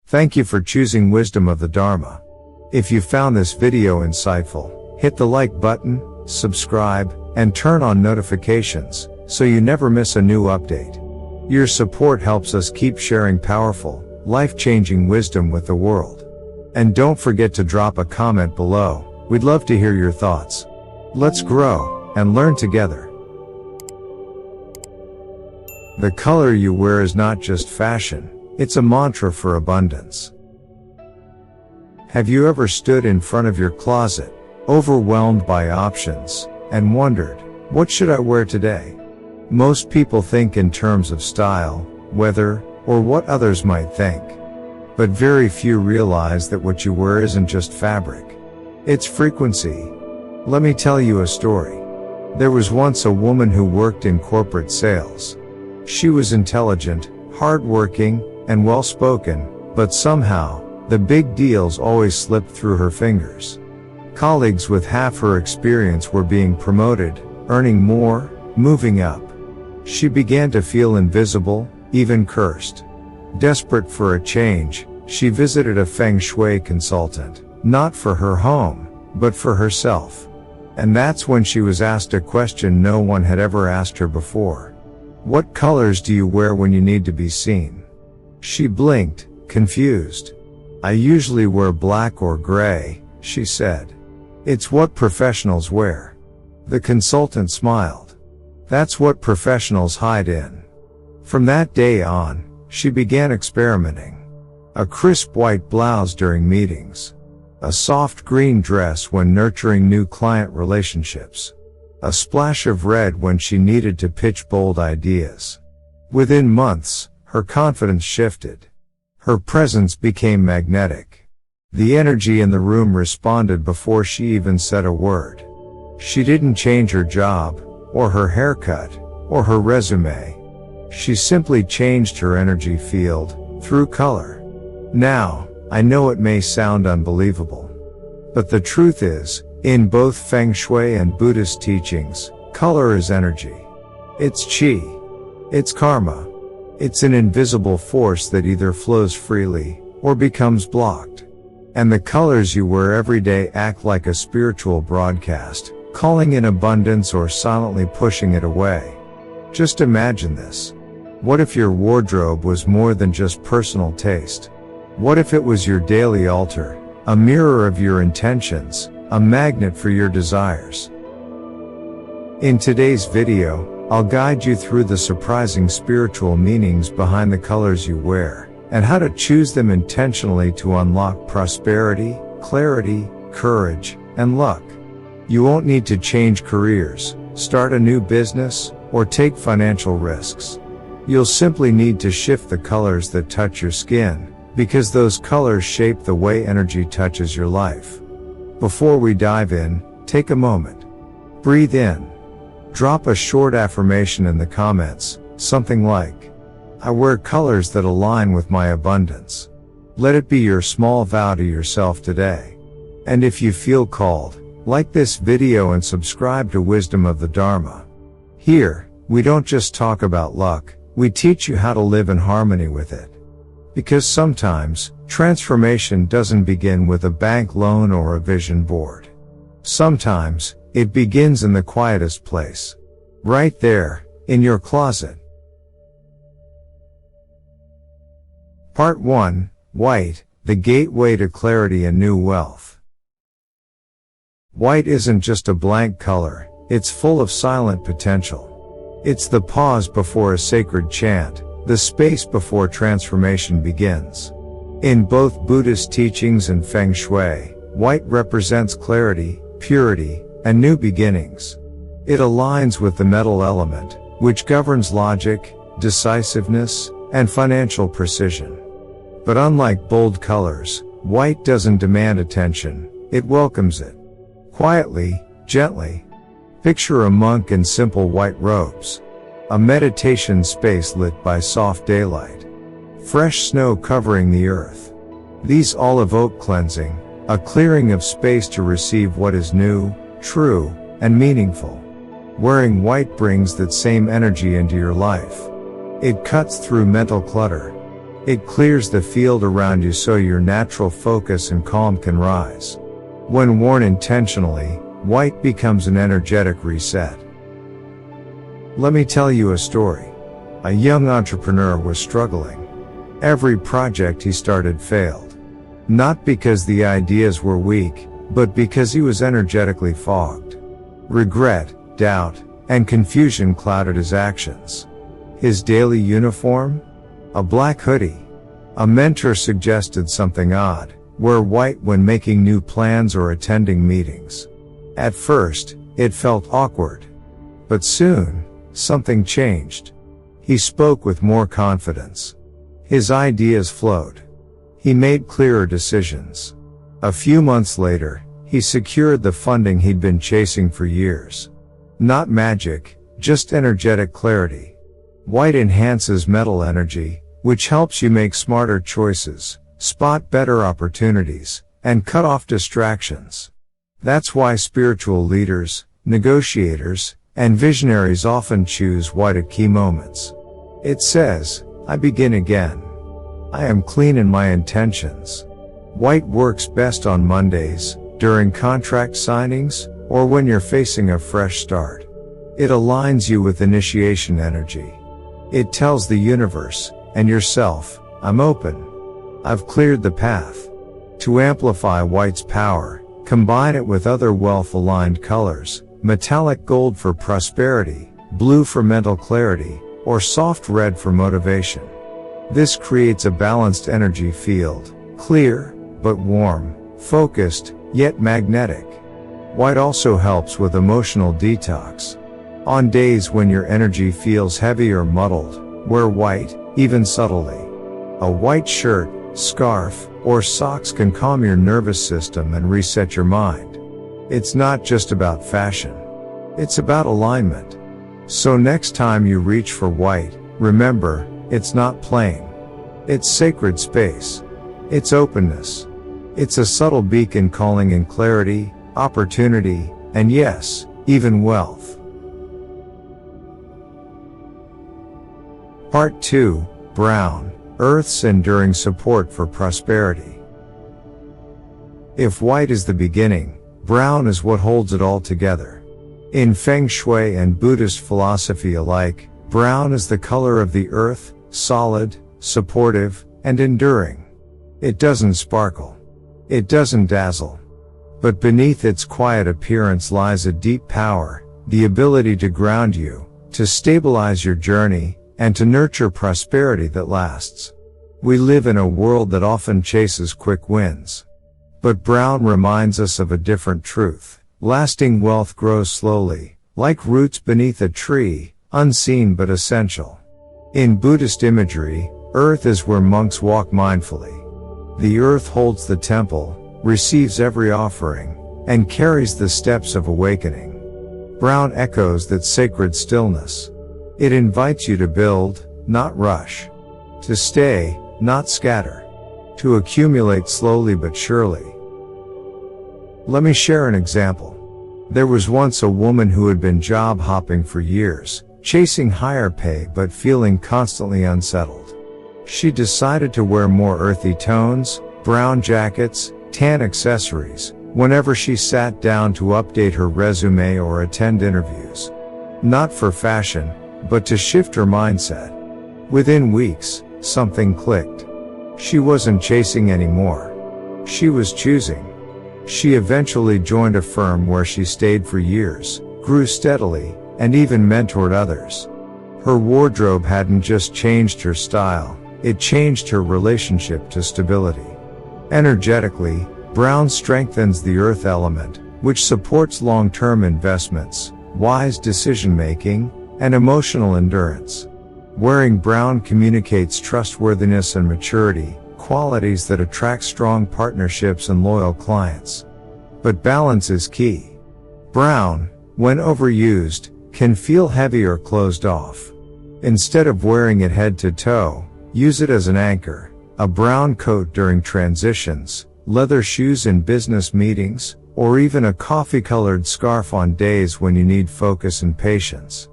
Thank you for choosing Wisdom of the Dharma. If you found this video insightful, hit the like button, subscribe, and turn on notifications so you never miss a new update. Your support helps us keep sharing powerful, life-changing wisdom with the world. And don't forget to drop a comment below. We'd love to hear your thoughts. Let's grow and learn together. The color you wear is not just fashion, it's a mantra for abundance. Have you ever stood in front of your closet, overwhelmed by options, and wondered, what should I wear today? Most people think in terms of style, weather, or what others might think. But very few realize that what you wear isn't just fabric. It's frequency. Let me tell you a story. There was once a woman who worked in corporate sales. She was intelligent, hardworking, and well-spoken, but somehow, the big deals always slipped through her fingers. Colleagues with half her experience were being promoted, earning more, moving up. She began to feel invisible, even cursed. Desperate for a change, she visited a Feng Shui consultant, not for her home, but for herself. And that's when she was asked a question no one had ever asked her before. What colors do you wear when you need to be seen? She blinked, confused. I usually wear black or gray, she said. It's what professionals wear. The consultant smiled. That's what professionals hide in. From that day on, she began experimenting. A crisp white blouse during meetings. A soft green dress when nurturing new client relationships. A splash of red when she needed to pitch bold ideas. Within months, her confidence shifted. Her presence became magnetic. The energy in the room responded before she even said a word. She didn't change her job, or her haircut, or her resume. She simply changed her energy field, through color. Now, I know it may sound unbelievable. But the truth is, in both Feng Shui and Buddhist teachings, color is energy. It's qi. It's karma. It's an invisible force that either flows freely, or becomes blocked. And the colors you wear every day act like a spiritual broadcast, calling in abundance or silently pushing it away. Just imagine this. What if your wardrobe was more than just personal taste? What if it was your daily altar, a mirror of your intentions, a magnet for your desires? In today's video, I'll guide you through the surprising spiritual meanings behind the colors you wear, and how to choose them intentionally to unlock prosperity, clarity, courage, and luck. You won't need to change careers, start a new business, or take financial risks. You'll simply need to shift the colors that touch your skin, because those colors shape the way energy touches your life. Before we dive in, take a moment. Breathe in. Drop a short affirmation in the comments, something like, I wear colors that align with my abundance. Let it be your small vow to yourself today. And if you feel called, like this video and subscribe to Wisdom of the Dharma. Here, we don't just talk about luck, we teach you how to live in harmony with it. Because sometimes, transformation doesn't begin with a bank loan or a vision board. Sometimes, it begins in the quietest place. Right there, in your closet. Part 1, White, the gateway to clarity and new wealth. White isn't just a blank color, it's full of silent potential. It's the pause before a sacred chant, the space before transformation begins. In both Buddhist teachings and Feng Shui, white represents clarity, purity, and new beginnings. It aligns with the metal element, which governs logic, decisiveness, and financial precision. But unlike bold colors, white doesn't demand attention, it welcomes it. Quietly, gently. Picture a monk in simple white robes. A meditation space lit by soft daylight. Fresh snow covering the earth. These all evoke cleansing, a clearing of space to receive what is new, true, and meaningful. Wearing white brings that same energy into your life. It cuts through mental clutter. It clears the field around you so your natural focus and calm can rise. When worn intentionally, white becomes an energetic reset. Let me tell you a story. A young entrepreneur was struggling. Every project he started failed. Not because the ideas were weak, but because he was energetically fogged. Regret, doubt, and confusion clouded his actions. His daily uniform? A black hoodie. A mentor suggested something odd: wear white when making new plans or attending meetings. At first, it felt awkward. But soon, something changed. He spoke with more confidence. His ideas flowed. He made clearer decisions. A few months later, he secured the funding he'd been chasing for years. Not magic, just energetic clarity. White enhances mental energy, which helps you make smarter choices, spot better opportunities, and cut off distractions. That's why spiritual leaders, negotiators, and visionaries often choose white at key moments. It says, "I begin again. I am clean in my intentions." White works best on Mondays, during contract signings, or when you're facing a fresh start. It aligns you with initiation energy. It tells the universe, and yourself, "I'm open. I've cleared the path." To amplify white's power, combine it with other wealth-aligned colors: metallic gold for prosperity, blue for mental clarity, or soft red for motivation. This creates a balanced energy field, clear, but warm, focused, yet magnetic. White also helps with emotional detox. On days when your energy feels heavy or muddled, wear white, even subtly. A white shirt, scarf, or socks can calm your nervous system and reset your mind. It's not just about fashion. It's about alignment. So next time you reach for white, remember, it's not plain. It's sacred space. It's openness. It's a subtle beacon calling in clarity, opportunity, and yes, even wealth. Part 2, Brown, Earth's enduring support for prosperity. If white is the beginning, brown is what holds it all together. In Feng Shui and Buddhist philosophy alike, brown is the color of the earth, solid, supportive, and enduring. It doesn't sparkle. It doesn't dazzle. But beneath its quiet appearance lies a deep power, the ability to ground you, to stabilize your journey, and to nurture prosperity that lasts. We live in a world that often chases quick wins. But brown reminds us of a different truth. Lasting wealth grows slowly, like roots beneath a tree, unseen but essential. In Buddhist imagery, earth is where monks walk mindfully. The earth holds the temple, receives every offering, and carries the steps of awakening. Brown echoes that sacred stillness. It invites you to build, not rush. To stay, not scatter. To accumulate slowly but surely. Let me share an example. There was once a woman who had been job hopping for years, chasing higher pay but feeling constantly unsettled. She decided to wear more earthy tones, brown jackets, tan accessories, whenever she sat down to update her resume or attend interviews. Not for fashion, but to shift her mindset. Within weeks, something clicked. She wasn't chasing anymore. She was choosing. She eventually joined a firm where she stayed for years, grew steadily, and even mentored others. Her wardrobe hadn't just changed her style, it changed her relationship to stability. Energetically, brown strengthens the earth element, which supports long-term investments, wise decision-making, and emotional endurance. Wearing brown communicates trustworthiness and maturity, qualities that attract strong partnerships and loyal clients. But balance is key. Brown, when overused, can feel heavy or closed off. Instead of wearing it head to toe, use it as an anchor: a brown coat during transitions, leather shoes in business meetings, or even a coffee-colored scarf on days when you need focus and patience.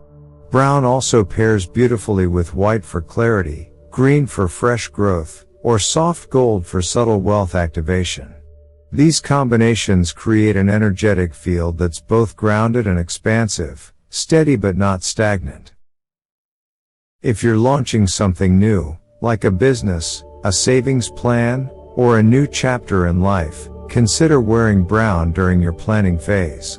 Brown also pairs beautifully with white for clarity, green for fresh growth, or soft gold for subtle wealth activation. These combinations create an energetic field that's both grounded and expansive, steady but not stagnant. If you're launching something new, like a business, a savings plan, or a new chapter in life, consider wearing brown during your planning phase.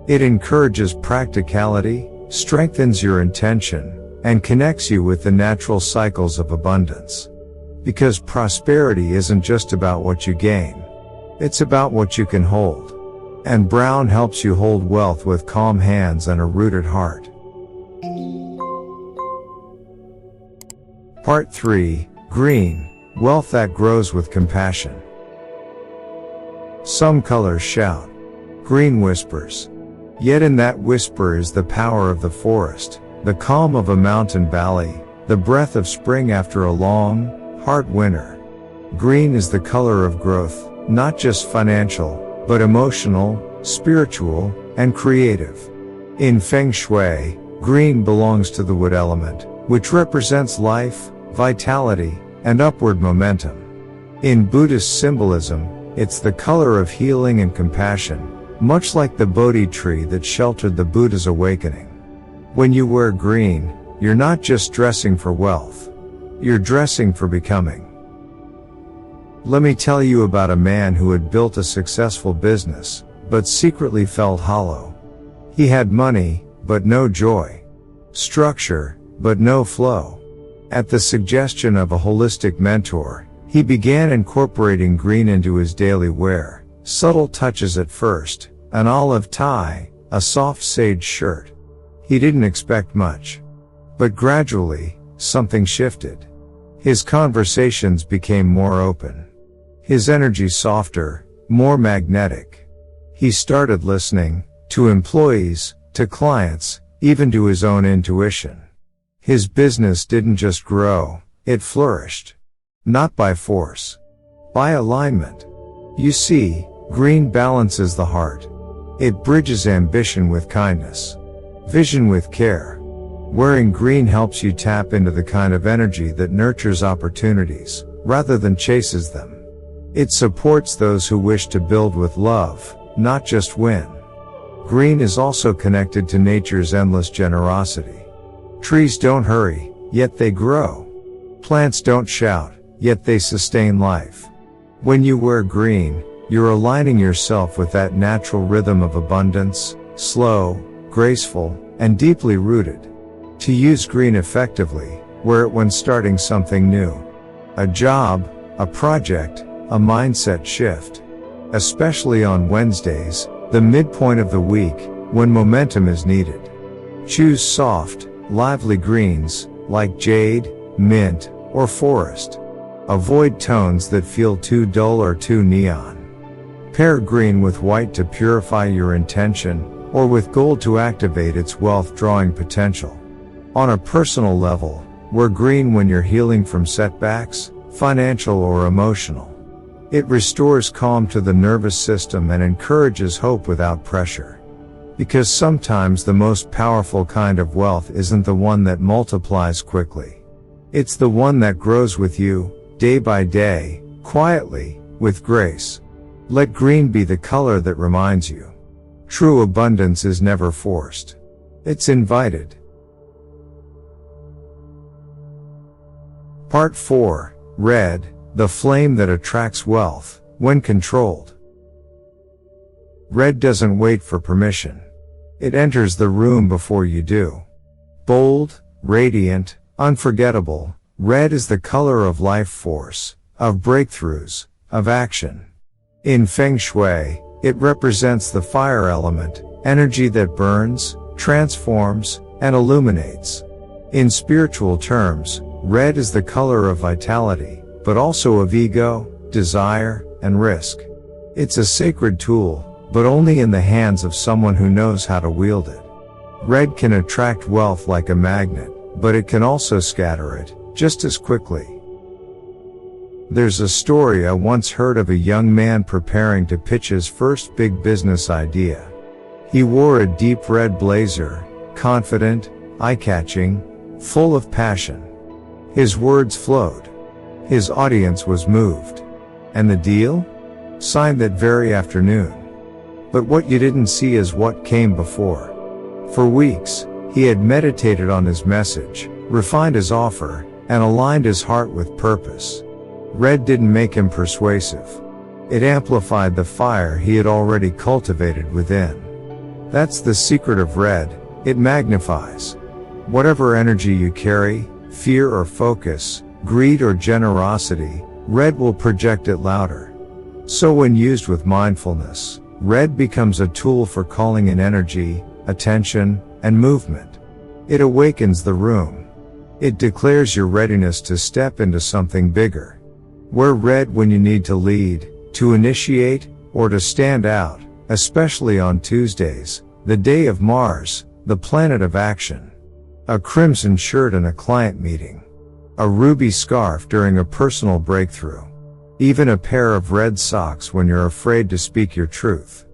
It encourages practicality, strengthens your intention, and connects you with the natural cycles of abundance. Because prosperity isn't just about what you gain. It's about what you can hold. And brown helps you hold wealth with calm hands and a rooted heart. Part 3. Green, wealth that grows with compassion. Some colors shout. Green whispers. Yet in that whisper is the power of the forest, the calm of a mountain valley, the breath of spring after a long, hard winter. Green is the color of growth, not just financial, but emotional, spiritual, and creative. In Feng Shui, green belongs to the wood element, which represents life, vitality, and upward momentum. In Buddhist symbolism, it's the color of healing and compassion, much like the Bodhi tree that sheltered the Buddha's awakening. When you wear green, you're not just dressing for wealth. You're dressing for becoming. Let me tell you about a man who had built a successful business, but secretly felt hollow. He had money, but no joy. Structure, but no flow. At the suggestion of a holistic mentor, he began incorporating green into his daily wear, subtle touches at first, an olive tie, a soft sage shirt. He didn't expect much. But gradually, something shifted. His conversations became more open. His energy softer, more magnetic. He started listening, to employees, to clients, even to his own intuition. His business didn't just grow, it flourished. Not by force. By alignment. You see, green balances the heart. It bridges ambition with kindness. Vision with care. Wearing green helps you tap into the kind of energy that nurtures opportunities, rather than chases them. It supports those who wish to build with love, not just win. Green is also connected to nature's endless generosity. Trees don't hurry, yet they grow. Plants don't shout, yet they sustain life. When you wear green, you're aligning yourself with that natural rhythm of abundance, slow, graceful, and deeply rooted. To use green effectively, wear it when starting something new. A job, a project, a mindset shift. Especially on Wednesdays, the midpoint of the week, when momentum is needed. Choose soft, lively greens, like jade, mint, or forest. Avoid tones that feel too dull or too neon. Pair green with white to purify your intention, or with gold to activate its wealth-drawing potential. On a personal level, wear green when you're healing from setbacks, financial or emotional. It restores calm to the nervous system and encourages hope without pressure. Because sometimes the most powerful kind of wealth isn't the one that multiplies quickly. It's the one that grows with you, day by day, quietly, with grace. Let green be the color that reminds you. True abundance is never forced. It's invited. Part 4. Red, the flame that attracts wealth, when controlled. Red doesn't wait for permission. It enters the room before you do. Bold, radiant, unforgettable, red is the color of life force, of breakthroughs, of action. In Feng Shui, it represents the fire element, energy that burns, transforms, and illuminates. In spiritual terms, red is the color of vitality, but also of ego, desire, and risk. It's a sacred tool, but only in the hands of someone who knows how to wield it. Red can attract wealth like a magnet, but it can also scatter it, just as quickly. There's a story I once heard of a young man preparing to pitch his first big business idea. He wore a deep red blazer, confident, eye-catching, full of passion. His words flowed. His audience was moved. And the deal? Signed that very afternoon. But what you didn't see is what came before. For weeks, he had meditated on his message, refined his offer, and aligned his heart with purpose. Red didn't make him persuasive. It amplified the fire he had already cultivated within. That's the secret of red, it magnifies. Whatever energy you carry, fear or focus, greed or generosity, red will project it louder. So when used with mindfulness, red becomes a tool for calling in energy, attention, and movement. It awakens the room. It declares your readiness to step into something bigger. Wear red when you need to lead, to initiate, or to stand out, especially on Tuesdays, the day of Mars, the planet of action. A crimson shirt in a client meeting. A ruby scarf during a personal breakthrough. Even a pair of red socks when you're afraid to speak your truth.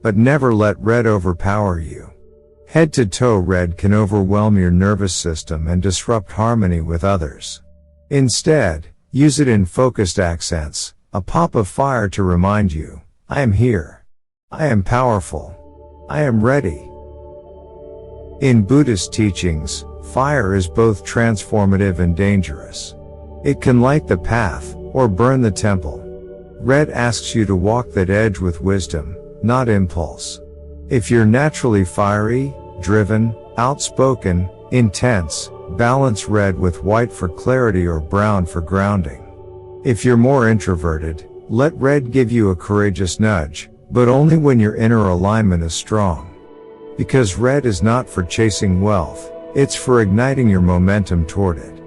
But never let red overpower you. Head to toe red can overwhelm your nervous system and disrupt harmony with others. Instead, use it in focused accents, a pop of fire to remind you, I am here. I am powerful. I am ready. In Buddhist teachings, fire is both transformative and dangerous. It can light the path, or burn the temple. Red asks you to walk that edge with wisdom, not impulse. If you're naturally fiery, driven, outspoken, intense, balance red with white for clarity or brown for grounding. If you're more introverted, let red give you a courageous nudge, but only when your inner alignment is strong. Because red is not for chasing wealth, it's for igniting your momentum toward it.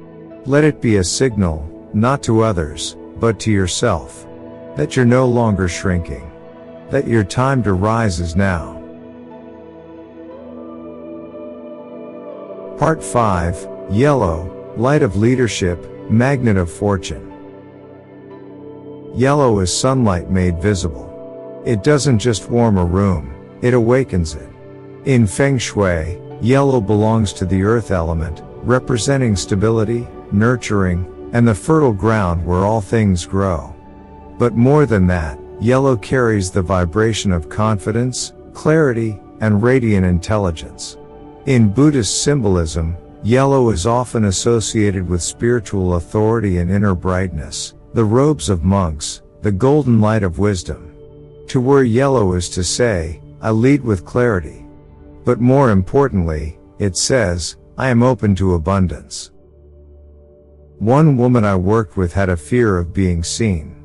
Let it be a signal, not to others, but to yourself, that you're no longer shrinking, that your time to rise is now. Part 5, Yellow, Light of Leadership, Magnet of Fortune. Yellow is sunlight made visible. It doesn't just warm a room, it awakens it. In Feng Shui, yellow belongs to the earth element, representing stability, nurturing, and the fertile ground where all things grow. But more than that, yellow carries the vibration of confidence, clarity, and radiant intelligence. In Buddhist symbolism, yellow is often associated with spiritual authority and inner brightness, the robes of monks, the golden light of wisdom. To wear yellow is to say, I lead with clarity. But more importantly, it says, I am open to abundance. One woman I worked with had a fear of being seen.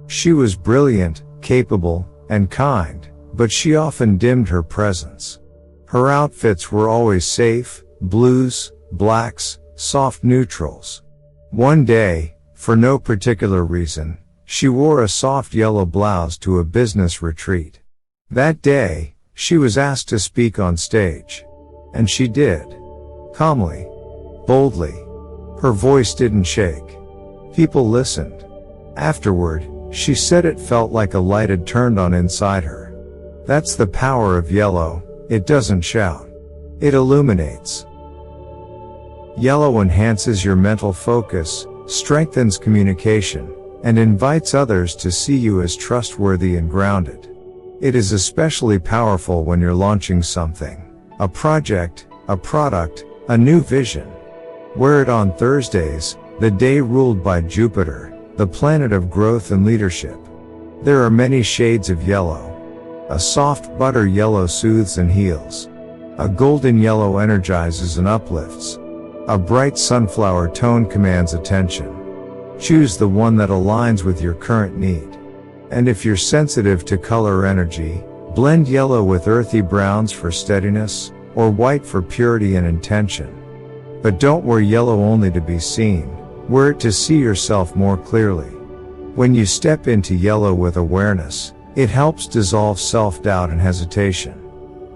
She was brilliant, capable, and kind, but she often dimmed her presence. Her outfits were always safe, blues, blacks, soft neutrals. One day, for no particular reason, she wore a soft yellow blouse to a business retreat. That day, she was asked to speak on stage. And she did. Calmly. Boldly. Her voice didn't shake. People listened. Afterward, she said it felt like a light had turned on inside her. That's the power of yellow, it doesn't shout. It illuminates. Yellow enhances your mental focus, strengthens communication, and invites others to see you as trustworthy and grounded. It is especially powerful when you're launching something, a project, a product, a new vision. Wear it on Thursdays, the day ruled by Jupiter, the planet of growth and leadership. There are many shades of yellow. A soft butter yellow soothes and heals. A golden yellow energizes and uplifts. A bright sunflower tone commands attention. Choose the one that aligns with your current need. And if you're sensitive to color energy, blend yellow with earthy browns for steadiness, or white for purity and intention. But don't wear yellow only to be seen, wear it to see yourself more clearly. When you step into yellow with awareness, it helps dissolve self-doubt and hesitation.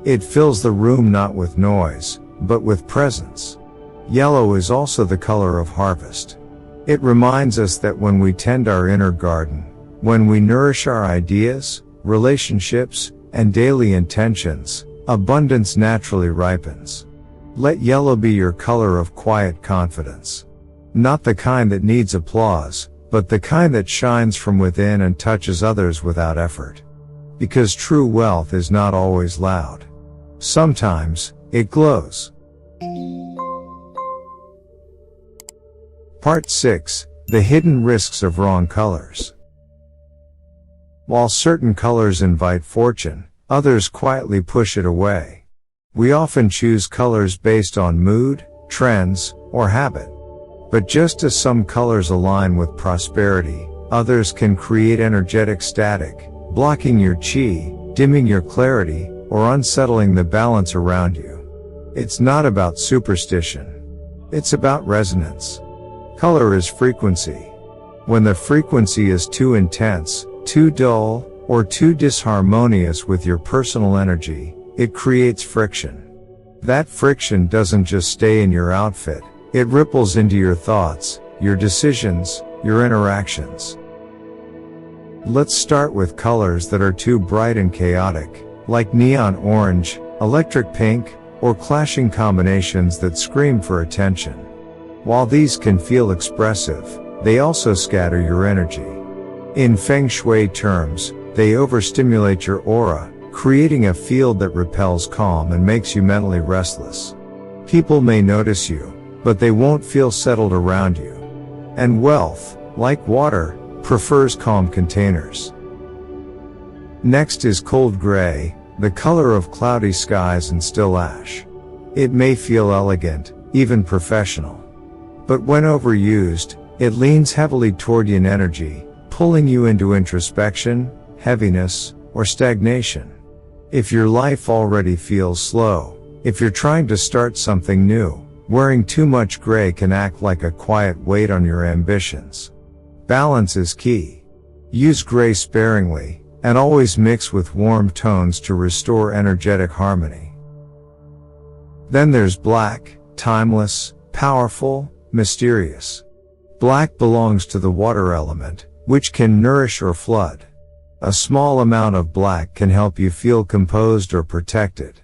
It fills the room not with noise, but with presence. Yellow is also the color of harvest. It reminds us that when we tend our inner garden, when we nourish our ideas, relationships, and daily intentions, abundance naturally ripens. Let yellow be your color of quiet confidence. Not the kind that needs applause, but the kind that shines from within and touches others without effort. Because true wealth is not always loud. Sometimes, it glows. Part 6. The hidden risks of wrong colors. While certain colors invite fortune, others quietly push it away. We often choose colors based on mood, trends, or habit. But just as some colors align with prosperity, others can create energetic static, blocking your chi, dimming your clarity, or unsettling the balance around you. It's not about superstition. It's about resonance. Color is frequency. When the frequency is too intense, too dull, or too disharmonious with your personal energy, it creates friction. That friction doesn't just stay in your outfit, it ripples into your thoughts, your decisions, your interactions. Let's start with colors that are too bright and chaotic, like neon orange, electric pink, or clashing combinations that scream for attention. While these can feel expressive, they also scatter your energy. In Feng Shui terms, they overstimulate your aura, creating a field that repels calm and makes you mentally restless. People may notice you, but they won't feel settled around you. And wealth, like water, prefers calm containers. Next is cold gray, the color of cloudy skies and still ash. It may feel elegant, even professional. But when overused, it leans heavily toward yin energy, pulling you into introspection, heaviness, or stagnation. If your life already feels slow, if you're trying to start something new, wearing too much gray can act like a quiet weight on your ambitions. Balance is key. Use gray sparingly, and always mix with warm tones to restore energetic harmony. Then there's black, timeless, powerful, mysterious. Black belongs to the water element, which can nourish or flood. A small amount of black can help you feel composed or protected.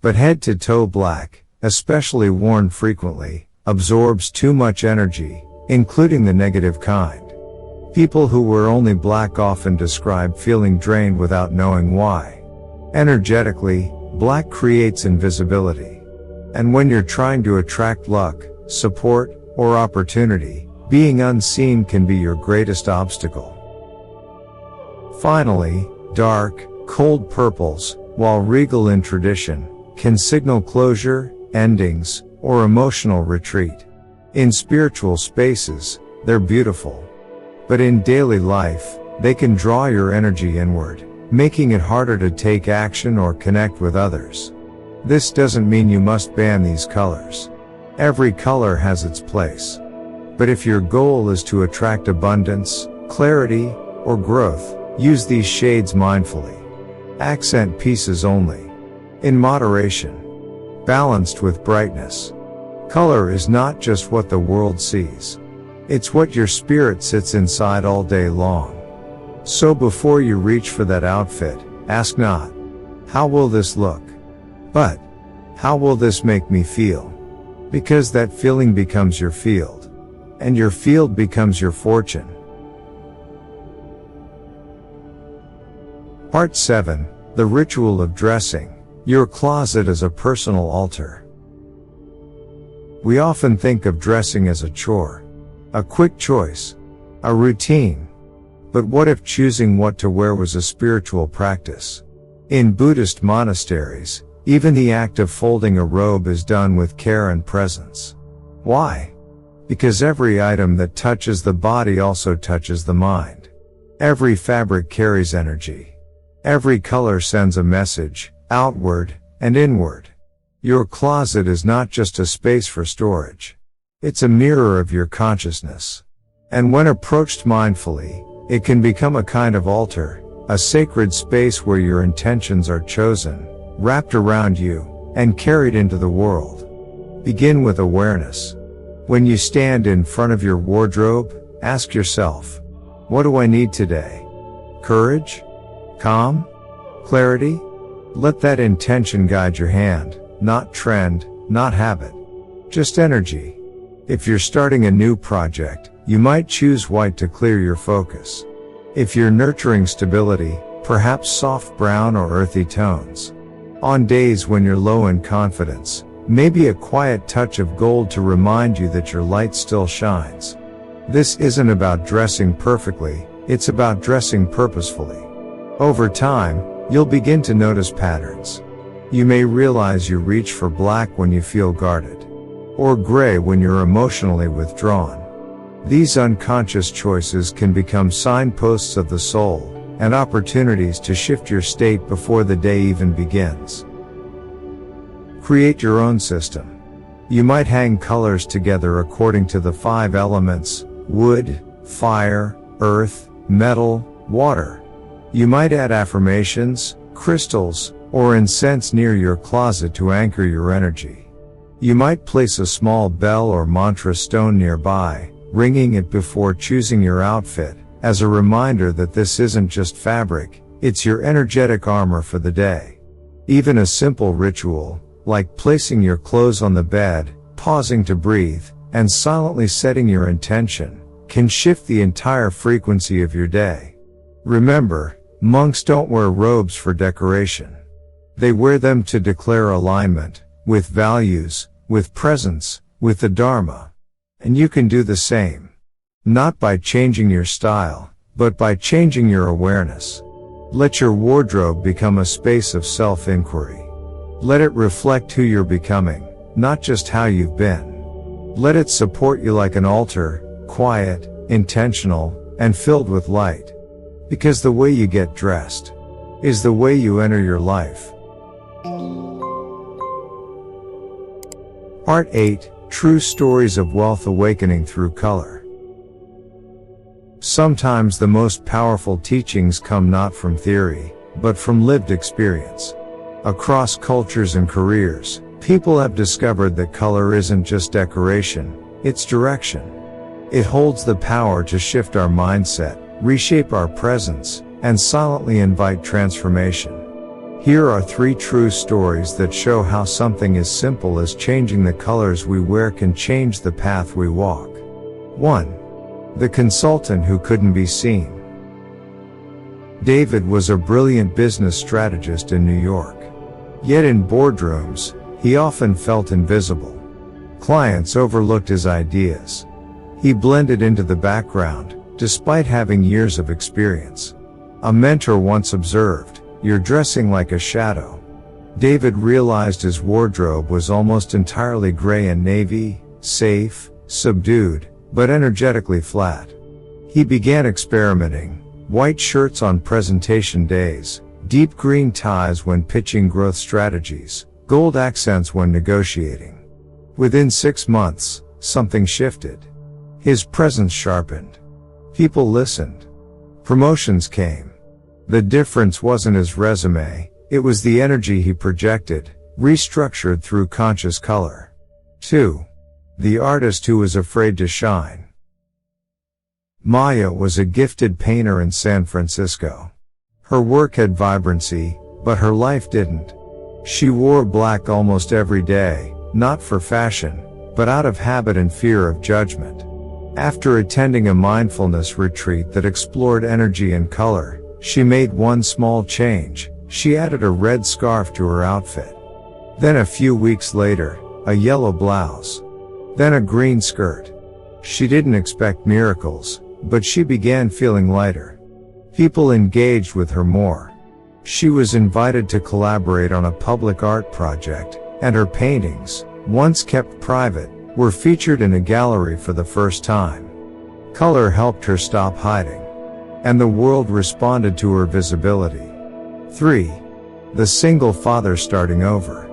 But head to toe black, especially worn frequently, absorbs too much energy, including the negative kind. People who wear only black often describe feeling drained without knowing why. Energetically, black creates invisibility. And when you're trying to attract luck, support, or opportunity, being unseen can be your greatest obstacle. Finally, dark, cold purples, while regal in tradition, can signal closure, endings, or emotional retreat. In spiritual spaces, they're beautiful. But in daily life, they can draw your energy inward, making it harder to take action or connect with others. This doesn't mean you must ban these colors. Every color has its place. But if your goal is to attract abundance, clarity, or growth, use these shades mindfully. Accent pieces only. In moderation. Balanced with brightness. Color is not just what the world sees. It's what your spirit sits inside all day long. So before you reach for that outfit, ask not, how will this look? But, how will this make me feel? Because that feeling becomes your field. And your field becomes your fortune. Part 7. The ritual of dressing. Your closet as a personal altar. We often think of dressing as a chore. A quick choice. A routine. But what if choosing what to wear was a spiritual practice? In Buddhist monasteries, even the act of folding a robe is done with care and presence. Why? Because every item that touches the body also touches the mind. Every fabric carries energy. Every color sends a message, outward and inward. Your closet is not just a space for storage. It's a mirror of your consciousness. And when approached mindfully, it can become a kind of altar, a sacred space where your intentions are chosen, wrapped around you, and carried into the world. Begin with awareness. When you stand in front of your wardrobe, ask yourself, what do I need today? Courage? Calm? Clarity? Let that intention guide your hand, not trend, not habit. Just energy. If you're starting a new project, you might choose white to clear your focus. If you're nurturing stability, perhaps soft brown or earthy tones. On days when you're low in confidence, maybe a quiet touch of gold to remind you that your light still shines. This isn't about dressing perfectly, it's about dressing purposefully. Over time, you'll begin to notice patterns. You may realize you reach for black when you feel guarded, or gray when you're emotionally withdrawn. These unconscious choices can become signposts of the soul, and opportunities to shift your state before the day even begins. Create your own system. You might hang colors together according to the 5 elements: wood, fire, earth, metal, water. You might add affirmations, crystals, or incense near your closet to anchor your energy. You might place a small bell or mantra stone nearby, ringing it before choosing your outfit, as a reminder that this isn't just fabric, it's your energetic armor for the day. Even a simple ritual, like placing your clothes on the bed, pausing to breathe, and silently setting your intention, can shift the entire frequency of your day. Remember, monks don't wear robes for decoration. They wear them to declare alignment, with values, with presence, with the Dharma. And you can do the same. Not by changing your style, but by changing your awareness. Let your wardrobe become a space of self-inquiry. Let it reflect who you're becoming, not just how you've been. Let it support you like an altar, quiet, intentional, and filled with light. Because the way you get dressed is the way you enter your life. Part 8. True Stories of Wealth Awakening Through Color. Sometimes the most powerful teachings come not from theory, but from lived experience. Across cultures and careers, people have discovered that color isn't just decoration, it's direction. It holds the power to shift our mindset, reshape our presence, and silently invite transformation. Here are 3 true stories that show how something as simple as changing the colors we wear can change the path we walk. 1. The consultant who couldn't be seen. David was a brilliant business strategist in New York. Yet in boardrooms, he often felt invisible. Clients overlooked his ideas. He blended into the background, despite having years of experience. A mentor once observed, "You're dressing like a shadow." David realized his wardrobe was almost entirely gray and navy, safe, subdued, but energetically flat. He began experimenting: white shirts on presentation days, deep green ties when pitching growth strategies, gold accents when negotiating. Within 6 months, something shifted. His presence sharpened. People listened. Promotions came. The difference wasn't his resume, it was the energy he projected, restructured through conscious color. 2. The artist who was afraid to shine. Maya was a gifted painter in San Francisco. Her work had vibrancy, but her life didn't. She wore black almost every day, not for fashion, but out of habit and fear of judgment. After attending a mindfulness retreat that explored energy and color, she made one small change: she added a red scarf to her outfit. Then a few weeks later, a yellow blouse. Then a green skirt. She didn't expect miracles, but she began feeling lighter. People engaged with her more. She was invited to collaborate on a public art project, and her paintings, once kept private, were featured in a gallery for the first time. Color helped her stop hiding. And the world responded to her visibility. 3. The single father starting over.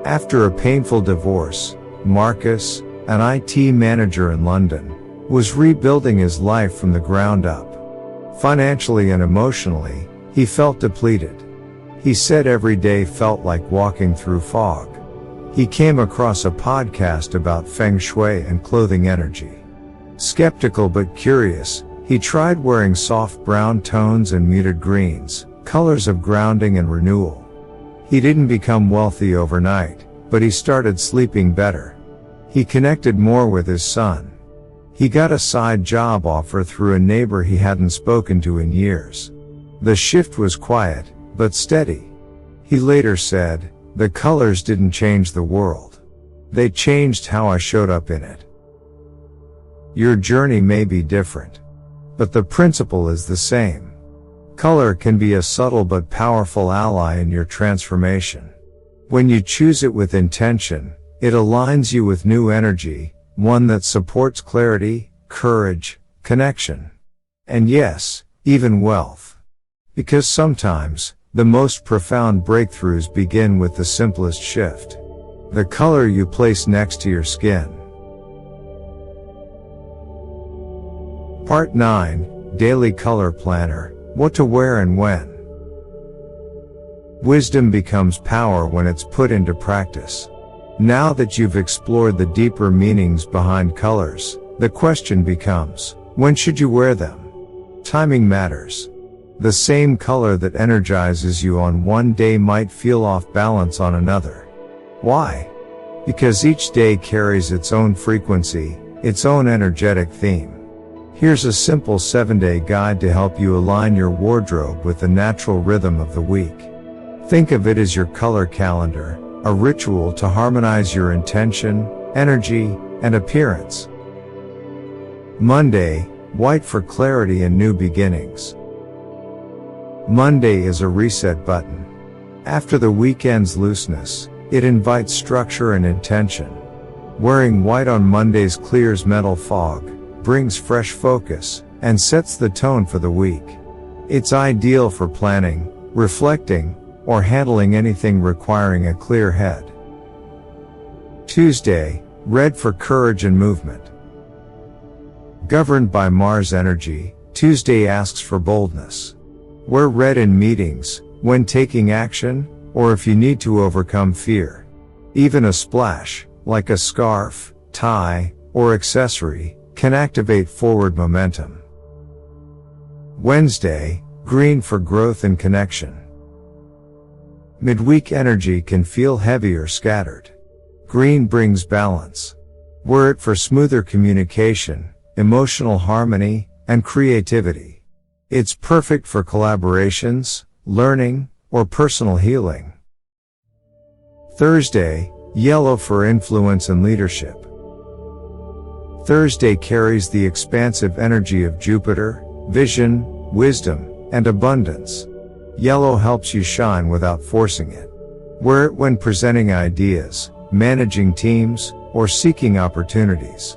After a painful divorce, Marcus, an IT manager in London, was rebuilding his life from the ground up. Financially and emotionally, he felt depleted. He said every day felt like walking through fog. He came across a podcast about Feng Shui and clothing energy. Skeptical but curious, he tried wearing soft brown tones and muted greens, colors of grounding and renewal. He didn't become wealthy overnight, but he started sleeping better. He connected more with his son. He got a side job offer through a neighbor he hadn't spoken to in years. The shift was quiet, but steady. He later said, "The colors didn't change the world. They changed how I showed up in it." Your journey may be different, but the principle is the same. Color can be a subtle but powerful ally in your transformation. When you choose it with intention, it aligns you with new energy, one that supports clarity, courage, connection, and yes, even wealth. Because sometimes, the most profound breakthroughs begin with the simplest shift. The color you place next to your skin. Part 9, Daily Color Planner, What to Wear and When. Wisdom becomes power when it's put into practice. Now that you've explored the deeper meanings behind colors, the question becomes, when should you wear them? Timing matters. The same color that energizes you on one day might feel off balance on another. Why? Because each day carries its own frequency, its own energetic theme. Here's a simple 7-day guide to help you align your wardrobe with the natural rhythm of the week. Think of it as your color calendar, a ritual to harmonize your intention, energy, and appearance. Monday, white for clarity and new beginnings. Monday is a reset button. After the weekend's looseness, it invites structure and intention. Wearing white on Mondays clears mental fog, brings fresh focus, and sets the tone for the week. It's ideal for planning, reflecting, or handling anything requiring a clear head. Tuesday, red for courage and movement. Governed by Mars energy, Tuesday asks for boldness. Wear red in meetings, when taking action, or if you need to overcome fear. Even a splash, like a scarf, tie, or accessory, can activate forward momentum. Wednesday, green for growth and connection. Midweek energy can feel heavy or scattered. Green brings balance. Wear it for smoother communication, emotional harmony, and creativity. It's perfect for collaborations, learning, or personal healing. Thursday, yellow for influence and leadership. Thursday carries the expansive energy of Jupiter, vision, wisdom, and abundance. Yellow helps you shine without forcing it. Wear it when presenting ideas, managing teams, or seeking opportunities.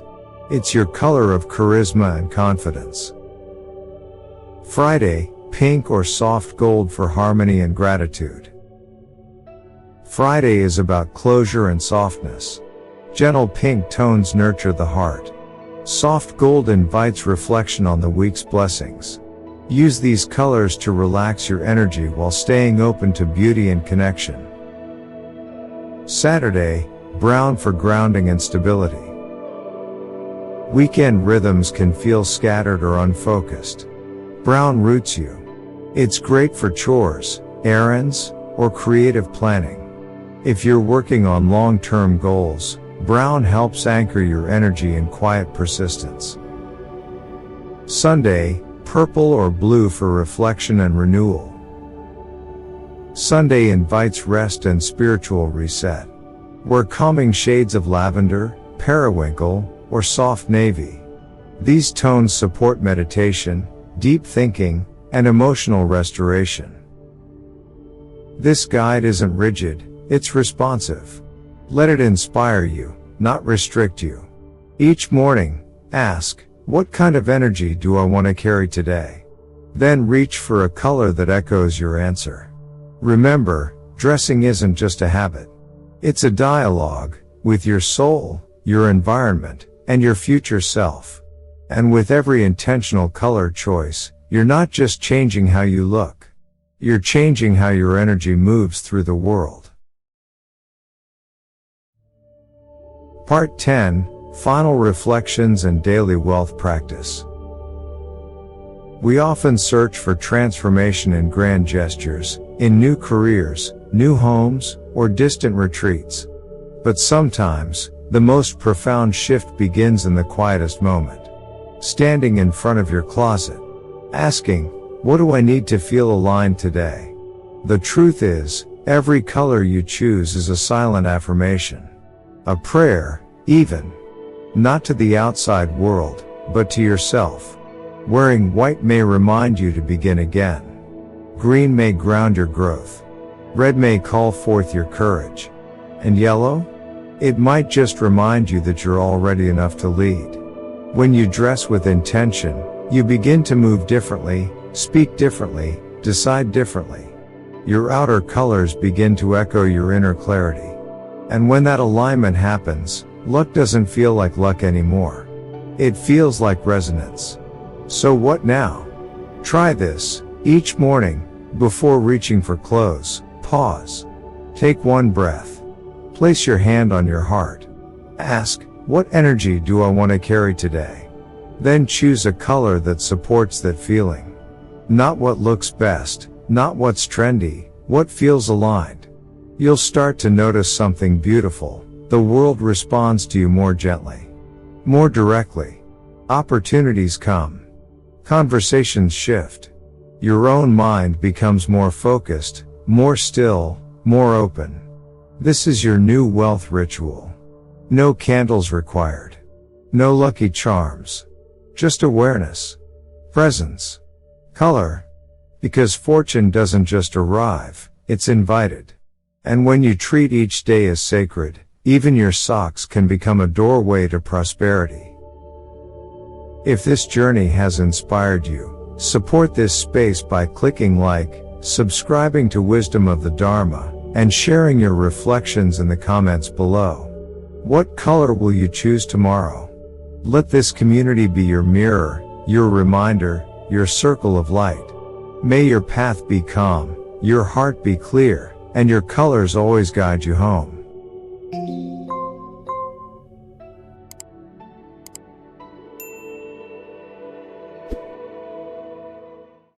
It's your color of charisma and confidence. Friday, pink or soft gold for harmony and gratitude. Friday is about closure and softness. Gentle pink tones nurture the heart. Soft gold invites reflection on the week's blessings. Use these colors to relax your energy while staying open to beauty and connection. Saturday, brown for grounding and stability. Weekend rhythms can feel scattered or unfocused. Brown roots you. It's great for chores, errands, or creative planning. If you're working on long-term goals, brown helps anchor your energy in quiet persistence. Sunday, purple or blue for reflection and renewal. Sunday invites rest and spiritual reset. Wear calming shades of lavender, periwinkle, or soft navy. These tones support meditation, deep thinking, and emotional restoration. This guide isn't rigid, it's responsive. Let it inspire you, not restrict you. Each morning, ask, what kind of energy do I want to carry today? Then reach for a color that echoes your answer. Remember, dressing isn't just a habit. It's a dialogue with your soul, your environment, and your future self. And with every intentional color choice, you're not just changing how you look. You're changing how your energy moves through the world. Part 10, Final Reflections and Daily Wealth Practice. We often search for transformation in grand gestures, in new careers, new homes, or distant retreats. But sometimes, The most profound shift begins in the quietest moment. Standing in front of your closet, asking, what do I need to feel aligned today? The truth is, every color you choose is a silent affirmation. A prayer, even. Not to the outside world, but to yourself. Wearing white may remind you to begin again. Green may ground your growth. Red may call forth your courage. And yellow? It might just remind you that you're already enough to lead. When you dress with intention, you begin to move differently, speak differently, decide differently. Your outer colors begin to echo your inner clarity. And when that alignment happens, luck doesn't feel like luck anymore. It feels like resonance. So what now? Try this. Each morning, before reaching for clothes, pause. Take one breath. Place your hand on your heart. Ask, what energy do I want to carry today? Then choose a color that supports that feeling. Not what looks best, not what's trendy, what feels aligned. You'll start to notice something beautiful. The world responds to you more gently, more directly. Opportunities come. Conversations shift. Your own mind becomes more focused, more still, more open. This is your new wealth ritual. No candles required. No lucky charms. Just awareness. Presence. Color. Because fortune doesn't just arrive, it's invited. And when you treat each day as sacred, even your socks can become a doorway to prosperity. If this journey has inspired you, support this space by clicking like, subscribing to Wisdom of the Dharma, and sharing your reflections in the comments below. What color will you choose tomorrow? Let this community be your mirror, your reminder, your circle of light. May your path be calm, your heart be clear, and your colors always guide you home.